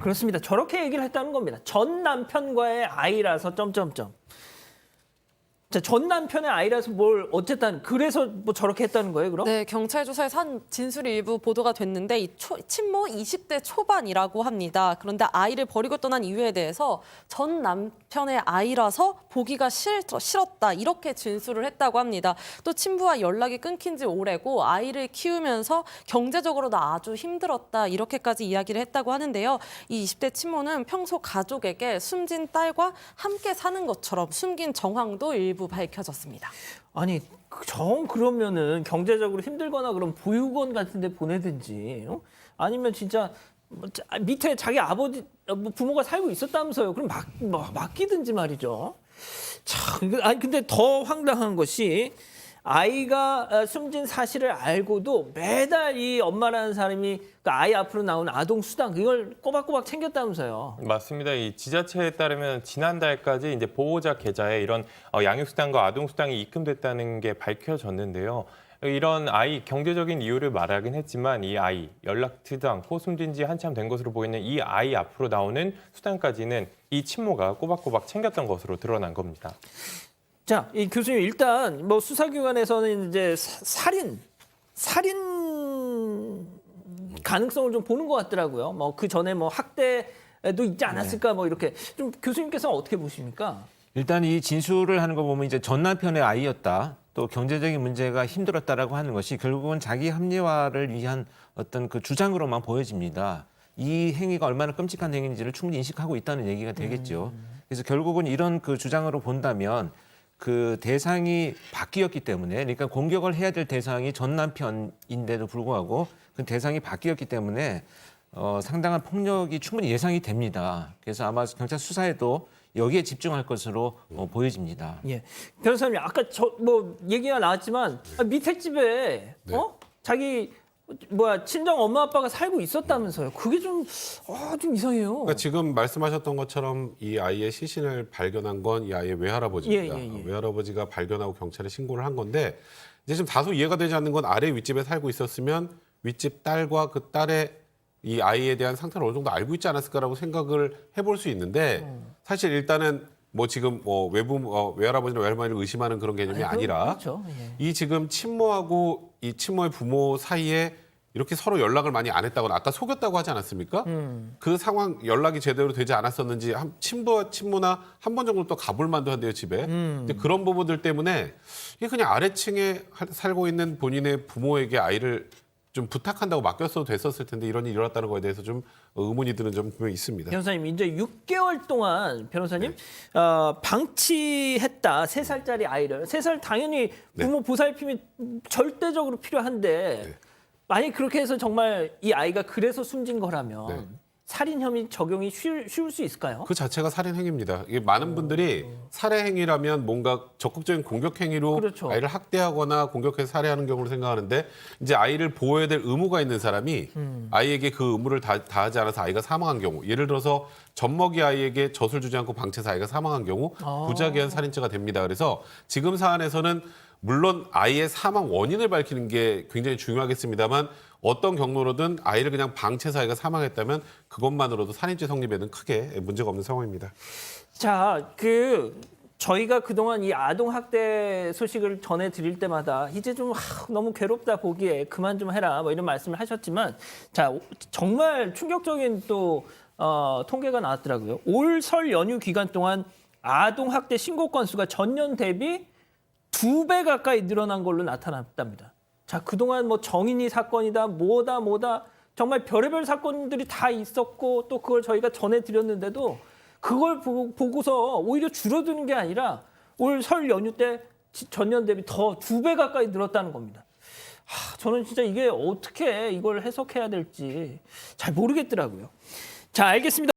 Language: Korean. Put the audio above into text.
그렇습니다. 저렇게 얘기를 했다는 겁니다. 전 남편과의 아이라서 점점점. 자, 전 남편의 아이라서 뭘 어쨌든 그래서 뭐 저렇게 했다는 거예요, 그럼? 네, 경찰 조사에서 한 진술이 일부 보도가 됐는데 이 친모 20대 초반이라고 합니다. 그런데 아이를 버리고 떠난 이유에 대해서 전 남편의 아이라서 보기가 싫었다 이렇게 진술을 했다고 합니다. 또 친부와 연락이 끊긴 지 오래고 아이를 키우면서 경제적으로도 아주 힘들었다 이렇게까지 이야기를 했다고 하는데요. 이 20대 친모는 평소 가족에게 숨진 딸과 함께 사는 것처럼 숨긴 정황도 일부 밝혀졌습니다. 아니, 그러면은 경제적으로 힘들거나 그럼 보육원 같은 데 보내든지 아니면 진짜 밑에 자기 아버지, 부모가 살고 있었다면서요. 그럼 맡기든지 말이죠. 참, 아니, 근데 더 황당한 것이 아이가 숨진 사실을 알고도 매달 이 엄마라는 사람이 그 아이 앞으로 나오는 아동 수당 그걸 꼬박꼬박 챙겼다면서요. 맞습니다. 이 지자체에 따르면 지난달까지 이제 보호자 계좌에 이런 양육수당과 아동수당이 입금됐다는 게 밝혀졌는데요. 이런 아이 경제적인 이유를 말하긴 했지만 이 아이 연락지도 않고 숨진 지 한참 된 것으로 보이는 이 아이 앞으로 나오는 수당까지는 이 친모가 꼬박꼬박 챙겼던 것으로 드러난 겁니다. 자, 이 교수님 일단 뭐 수사기관에서는 이제 살인 가능성을 좀 보는 것 같더라고요. 뭐 그 전에 뭐 학대도 있지 않았을까 뭐 이렇게 좀 교수님께서는 어떻게 보십니까? 일단 이 진술을 하는 거 보면 이제 전 남편의 아이였다. 또 경제적인 문제가 힘들었다라고 하는 것이 결국은 자기 합리화를 위한 어떤 그 주장으로만 보여집니다. 이 행위가 얼마나 끔찍한 행위인지를 충분히 인식하고 있다는 얘기가 되겠죠. 그래서 결국은 이런 그 주장으로 본다면 그 대상이 바뀌었기 때문에 그러니까 공격을 해야 될 대상이 전 남편인데도 불구하고 그 대상이 바뀌었기 때문에 상당한 폭력이 충분히 예상이 됩니다. 그래서 아마 경찰 수사에도 여기에 집중할 것으로 보여집니다. 예, 변호사님 아까 뭐 얘기가 나왔지만 밑에 집에 자기 친정 엄마 아빠가 살고 있었다면서요. 그게 좀 이상해요. 그러니까 지금 말씀하셨던 것처럼 이 아이의 시신을 발견한 건 이 아이의 외할아버지입니다. 예. 외할아버지가 발견하고 경찰에 신고를 한 건데 이제 지금 다소 이해가 되지 않는 건 아래 윗집에 살고 있었으면 윗집 딸과 그 딸의 이 아이에 대한 상태를 어느 정도 알고 있지 않았을까라고 생각을 해볼 수 있는데 사실 일단은 뭐 지금 외할아버지나 외할머니를 의심하는 그런 개념이 아니라 그렇죠. 예. 이 지금 친모하고 이 친모의 부모 사이에 이렇게 서로 연락을 많이 안 했다거나 아까 속였다고 하지 않았습니까? 그 상황 연락이 제대로 되지 않았었는지 친모나 한 번 정도 또 가볼 만도 한데요, 집에. 근데 그런 부분들 때문에 이게 그냥 아래층에 살고 있는 본인의 부모에게 아이를 좀 부탁한다고 맡겼어도 됐었을 텐데 이런 일이 일어났다는 거에 대해서 좀 의문이 드는 점 분명히 있습니다. 변호사님 이제 6개월 동안 변호사님 방치했다 3살짜리 아이를 3살 당연히 부모 보살핌이 절대적으로 필요한데 만약 그렇게 해서 정말 이 아이가 그래서 숨진 거라면 살인 혐의 적용이 쉬울 수 있을까요? 그 자체가 살인 행위입니다. 이게 많은 분들이 살해 행위라면 뭔가 적극적인 공격 행위로 그렇죠. 아이를 학대하거나 공격해서 살해하는 경우를 생각하는데 이제 아이를 보호해야 될 의무가 있는 사람이 아이에게 그 의무를 다하지 않아서 아이가 사망한 경우, 예를 들어서 젖먹이 아이에게 젖을 주지 않고 방치해서 아이가 사망한 경우 부작위한 살인죄가 됩니다. 그래서 지금 사안에서는 물론 아이의 사망 원인을 밝히는 게 굉장히 중요하겠습니다만 어떤 경로로든 아이를 그냥 방치해서 아이가 사망했다면 그것만으로도 살인죄 성립에는 크게 문제가 없는 상황입니다. 자, 저희가 그동안 이 아동 학대 소식을 전해드릴 때마다 이제 좀 너무 괴롭다 보기에 그만 좀 해라 뭐 이런 말씀을 하셨지만 자 정말 충격적인 또 통계가 나왔더라고요. 올 설 연휴 기간 동안 아동 학대 신고 건수가 전년 대비 2배 가까이 늘어난 걸로 나타났답니다. 자, 그동안 뭐 정인이 사건이다, 뭐다, 정말 별의별 사건들이 다 있었고 또 그걸 저희가 전해드렸는데도 그걸 보고서 오히려 줄어드는 게 아니라 올 설 연휴 때 전년 대비 더 2배 가까이 늘었다는 겁니다. 저는 진짜 이게 어떻게 이걸 해석해야 될지 잘 모르겠더라고요. 자, 알겠습니다.